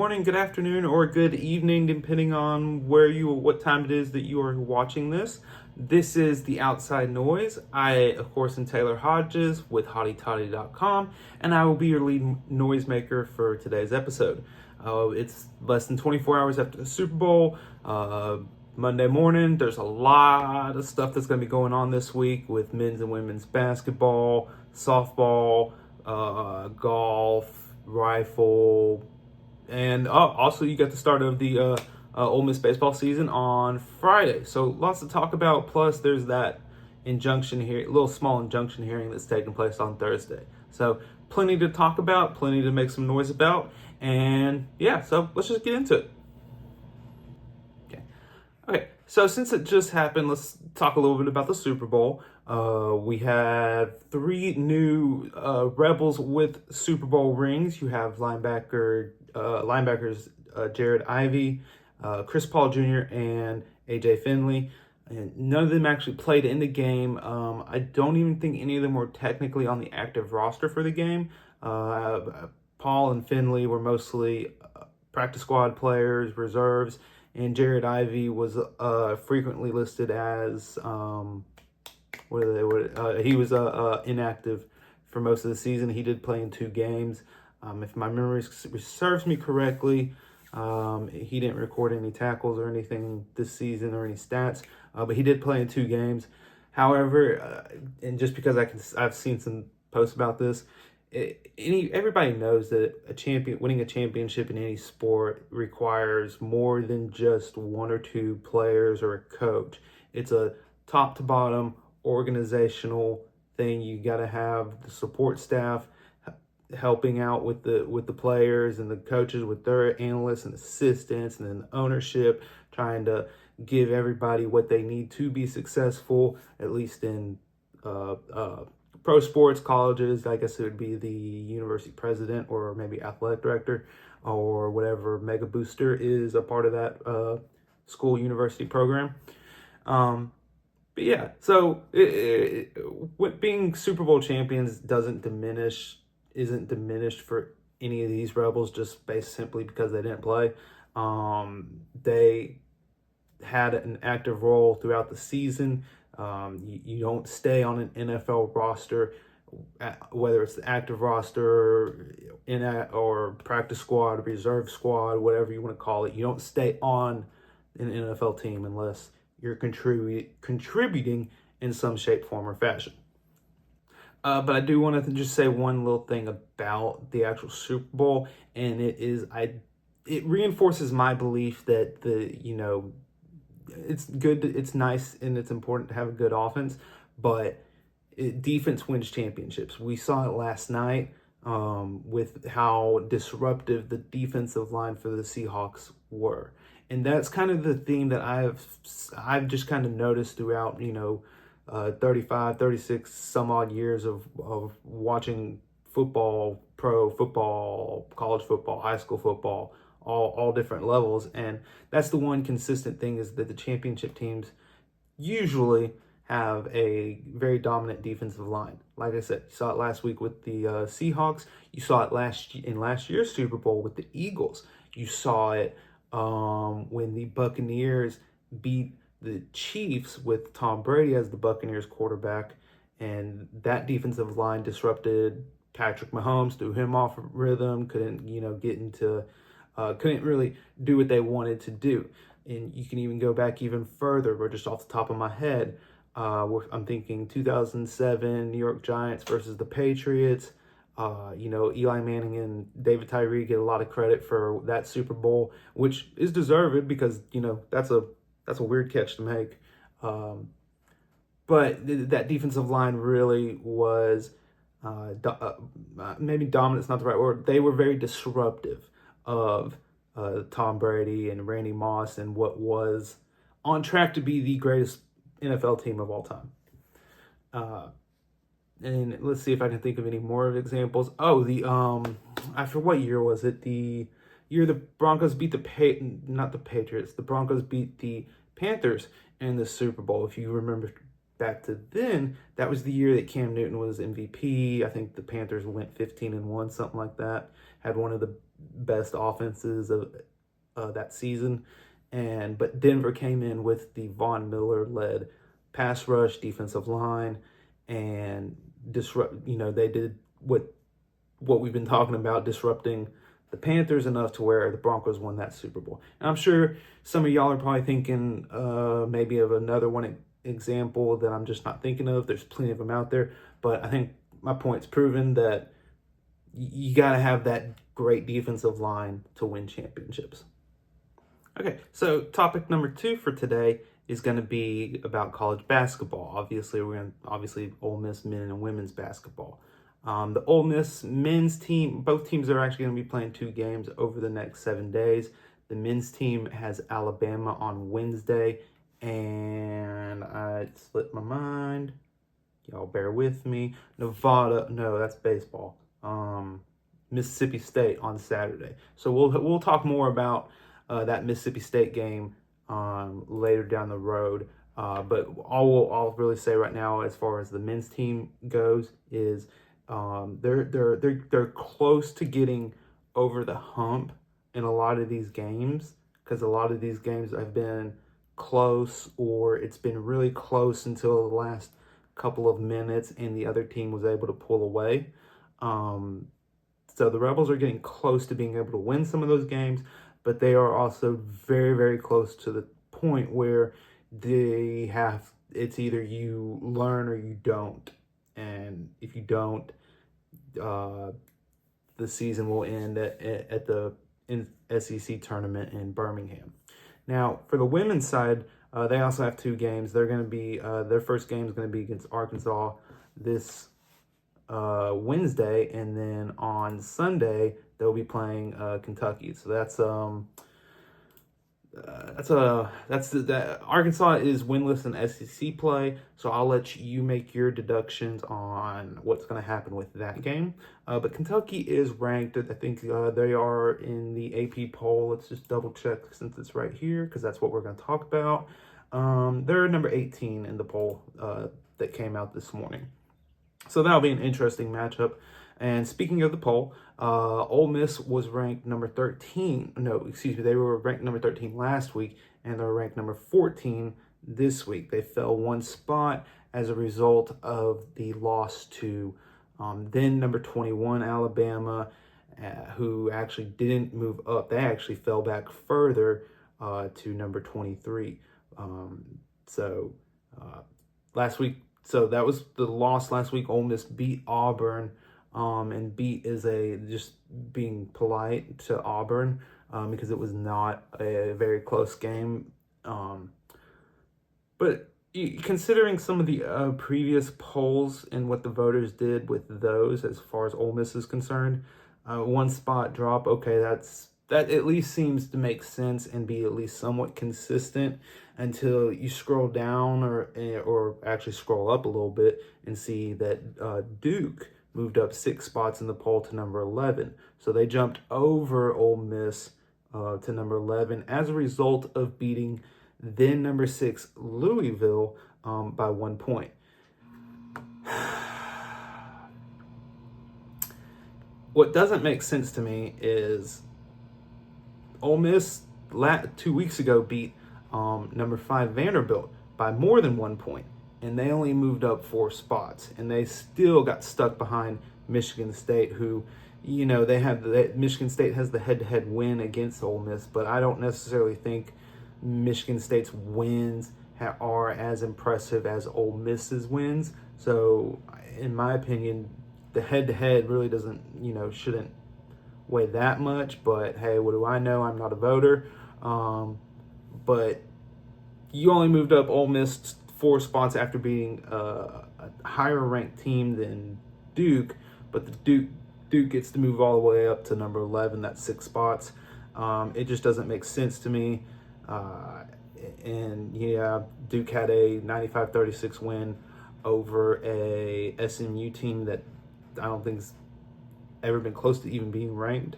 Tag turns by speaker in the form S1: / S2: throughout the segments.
S1: morning, good afternoon, or good evening, depending on what time it is that you are watching this. This is The Outside Noise. I, of course, am Taylor Hodges with HottyToddy.com, and I will be your lead noisemaker for today's episode. It's less than 24 hours after the Super Bowl. Monday morning, there's a lot of stuff that's going to be going on this week with men's and women's basketball, softball, golf, rifle, and also you got the start of the Ole Miss baseball season on Friday. So lots to talk about. Plus, there's that little small injunction hearing that's taking place on Thursday. So plenty to talk about, plenty to make some noise about, and yeah. So let's just get into it. Okay, so since it just happened, let's talk a little bit about the Super Bowl. We have three new Rebels with Super Bowl rings. You have linebackers Jared Ivey, Chris Paul Jr., and AJ Finley. And none of them actually played in the game. I don't even think any of them were technically on the active roster for the game. Paul and Finley were mostly practice squad players, reserves, and Jared Ivey was frequently listed as he was inactive for most of the season. He did play in 2 games. If my memory serves me correctly, he didn't record any tackles or anything this season or any stats, but he did play in 2 games. However, and just because I've seen some posts about this, everybody knows that winning a championship in any sport requires more than just 1 or 2 players or a coach. It's a top to bottom organizational thing. You got to have the support staff helping out with the players, and the coaches with their analysts and assistants, and then the ownership trying to give everybody what they need to be successful, at least in pro sports. Colleges, I guess it would be the university president or maybe athletic director or whatever mega booster is a part of that school university program. But yeah, so being Super Bowl champions isn't diminished for any of these Rebels just based simply because they didn't play. They had an active role throughout the season. You don't stay on an NFL roster, whether it's the active roster, or practice squad, reserve squad, whatever you want to call it. You don't stay on an NFL team unless you're contributing in some shape, form, or fashion. But I do want to just say one little thing about the actual Super Bowl, and it reinforces my belief that it's good, it's nice, and it's important to have a good offense, but defense wins championships. We saw it last night with how disruptive the defensive line for the Seahawks were. And that's kind of the theme that I've just kind of noticed throughout, 35, 36 some odd years of watching football, pro football, college football, high school football, all different levels. And that's the one consistent thing, is that the championship teams usually have a very dominant defensive line. Like I said, you saw it last week with the Seahawks. You saw it in last year's Super Bowl with the Eagles. You saw it when the Buccaneers beat the Chiefs with Tom Brady as the Buccaneers quarterback, and that defensive line disrupted Patrick Mahomes, threw him off rhythm, couldn't really do what they wanted to do. And you can even go back even further, but just off the top of my head, I'm thinking 2007 New York Giants versus the Patriots. Eli Manning and David Tyree get a lot of credit for that Super Bowl, which is deserved because, that's a weird catch to make. But that defensive line really was, maybe dominant is not the right word. They were very disruptive of Tom Brady and Randy Moss and what was on track to be the greatest NFL team of all time. And let's see if I can think of any more of examples. Oh, I forget what year was it? The year the Broncos beat the Patriots. The Broncos beat the Panthers in the Super Bowl. If you remember back to then, that was the year that Cam Newton was MVP. I think the Panthers went 15-1, something like that. Had one of the best offenses of that season. But Denver came in with the Von Miller led pass rush, defensive line, and disrupt. They did what we've been talking about, disrupting the Panthers enough to where the Broncos won that Super Bowl. And I'm sure some of y'all are probably thinking maybe of another one example that I'm just not thinking of. There's plenty of them out there, but I think my point's proven that you got to have that great defensive line to win championships. Okay, so topic number 2 for today is going to be about college basketball. Obviously, Ole Miss men and women's basketball. The Ole Miss men's team, both teams are actually going to be playing 2 games over the next 7 days. The men's team has Alabama on Wednesday, and it slipped my mind. Y'all bear with me. Nevada, no, that's baseball. Mississippi State on Saturday. So we'll talk more about that Mississippi State game later down the road. But all I'll really say right now, as far as the men's team goes, is they're close to getting over the hump in a lot of these games, because a lot of these games have been close, or it's been really close until the last couple of minutes and the other team was able to pull away. So the Rebels are getting close to being able to win some of those games, but they are also very, very close to the point where it's either you learn or you don't. And if you don't, the season will end at the SEC tournament in Birmingham. Now, for the women's side, they also have 2 games. They're going to be their first game is going to be against Arkansas this Wednesday, and then on Sunday they'll be playing Kentucky. So that's Arkansas is winless in SEC play, so I'll let you make your deductions on what's going to happen with that game. But Kentucky is ranked. I think they are in the AP poll. Let's just double check since it's right here, because that's what we're going to talk about. They're number 18 in the poll that came out this morning. So that'll be an interesting matchup. And speaking of the poll, Ole Miss was ranked number 13. No, excuse me, they were ranked number 13 last week, and they're ranked number 14 this week. They fell 1 spot as a result of the loss to then number 21 Alabama, who actually didn't move up. They actually fell back further to number 23. Last week, so that was the loss last week. Ole Miss beat Auburn. And beat is just being polite to Auburn, because it was not a very close game. But considering some of the previous polls and what the voters did with those, as far as Ole Miss is concerned, 1 spot drop, okay, that at least seems to make sense and be at least somewhat consistent, until you scroll down or actually scroll up a little bit and see that Duke moved up 6 spots in the poll to number 11. So they jumped over Ole Miss to number 11 as a result of beating then number 6 Louisville by 1 point. What doesn't make sense to me is Ole Miss 2 weeks ago beat number 5 Vanderbilt by more than 1 point. And they only moved up 4 spots, and they still got stuck behind Michigan State, who, Michigan State has the head-to-head win against Ole Miss, but I don't necessarily think Michigan State's wins are as impressive as Ole Miss's wins. So, in my opinion, the head-to-head really shouldn't weigh that much. But hey, what do I know? I'm not a voter. But you only moved up Ole Miss 4 spots after beating a higher ranked team than Duke, but the Duke gets to move all the way up to number 11. That's 6 spots. It just doesn't make sense to me. And yeah, Duke had a 95-36 win over a SMU team that I don't think's ever been close to even being ranked.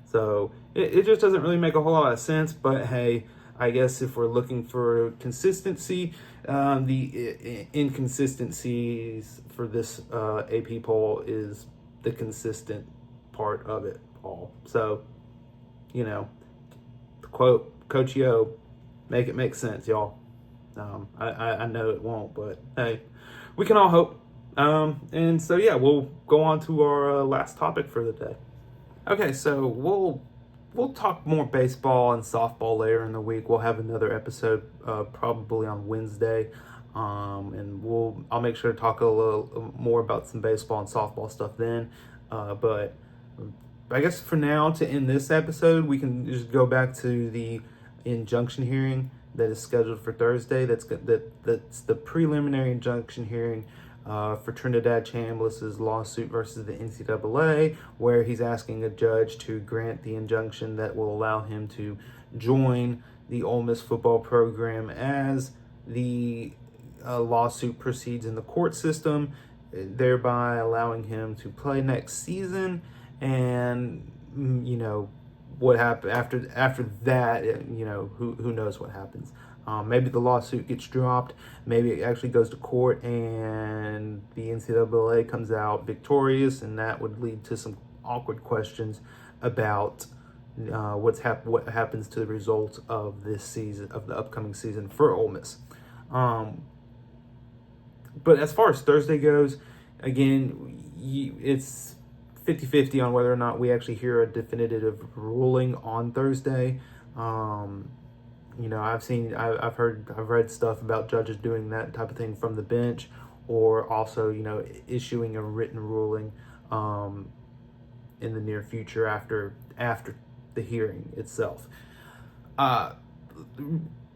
S1: So it just doesn't really make a whole lot of sense. But hey, I guess if we're looking for consistency, the inconsistencies for this AP poll is the consistent part of it all. So, you know, to quote Coach Yo, make it make sense, y'all. I know it won't, but hey, we can all hope. And so, yeah, we'll go on to our last topic for the day. Okay, so we'll talk more baseball and softball later in the week. We'll have another episode probably on Wednesday, and I'll make sure to talk a little more about some baseball and softball stuff then. But I guess for now, to end this episode, we can just go back to the injunction hearing that is scheduled for Thursday. That's the preliminary injunction hearing for Trinidad Chambliss's lawsuit versus the NCAA, where he's asking a judge to grant the injunction that will allow him to join the Ole Miss football program as the lawsuit proceeds in the court system, thereby allowing him to play next season. And you know what happened after that, you know, who knows what happens. Maybe the lawsuit gets dropped. Maybe it actually goes to court and the NCAA comes out victorious, and that would lead to some awkward questions about what happens to the results of this season, of the upcoming season for Ole Miss. But as far as Thursday goes, again, it's 50-50 on whether or not we actually hear a definitive ruling on Thursday. You know, I've read stuff about judges doing that type of thing from the bench, or also, you know, issuing a written ruling in the near future after the hearing itself.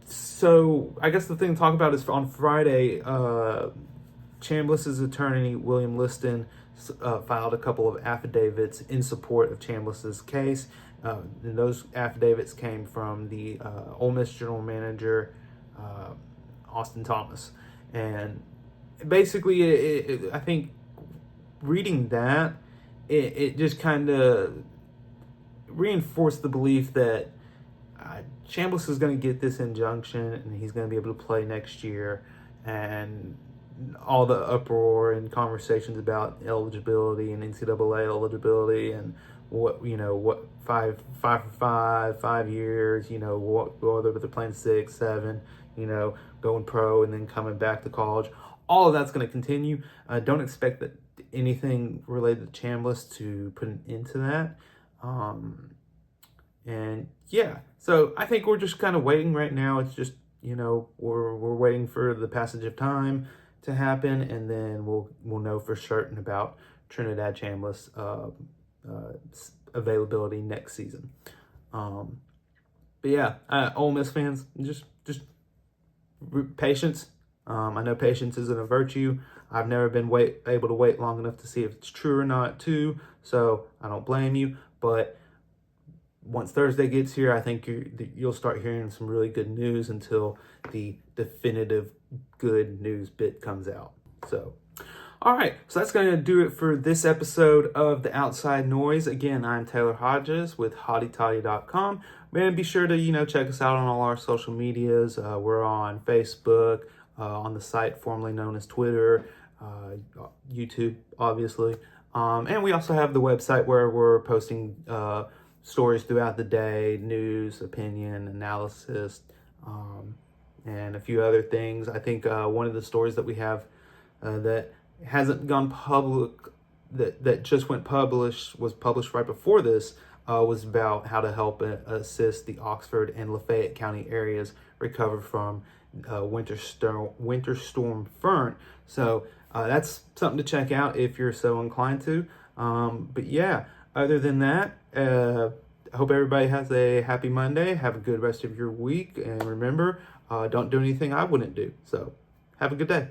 S1: So I guess the thing to talk about is on Friday, Chambliss's attorney, William Liston, filed a couple of affidavits in support of Chambliss's case. And those affidavits came from the Ole Miss general manager, Austin Thomas. And basically, I think reading that, it just kind of reinforced the belief that Chambliss is going to get this injunction and he's going to be able to play next year. And all the uproar and conversations about eligibility and NCAA eligibility and what 5 for 5 years, you know, whether they're playing 6, 7, you know, going pro and then coming back to college. All of that's going to continue. Don't expect that anything related to Chambliss to put an end to that. And yeah, so I think we're just kind of waiting right now. It's just, you know, we're waiting for the passage of time to happen, and then we'll know for certain about Trinidad Chambliss availability next season. But yeah, Ole Miss fans, just patience. I know patience isn't a virtue. I've never been able to wait long enough to see if it's true or not too, so I don't blame you. But once Thursday gets here, I think you'll start hearing some really good news until the definitive good news bit comes out. So, all right. So that's going to do it for this episode of The Outside Noise. Again, I'm Taylor Hodges with HottyToddy.com. Man, be sure to, check us out on all our social medias. We're on Facebook, on the site formerly known as Twitter, YouTube, obviously. And we also have the website where we're posting stories throughout the day, news, opinion, analysis, and a few other things. I think one of the stories that we have that hasn't gone public, that just was published right before this, was about how to help assist the Oxford and Lafayette County areas recover from winter storm Fern. So that's something to check out if you're so inclined to. But yeah, other than that, I hope everybody has a happy Monday. Have a good rest of your week. And remember, don't do anything I wouldn't do. So have a good day.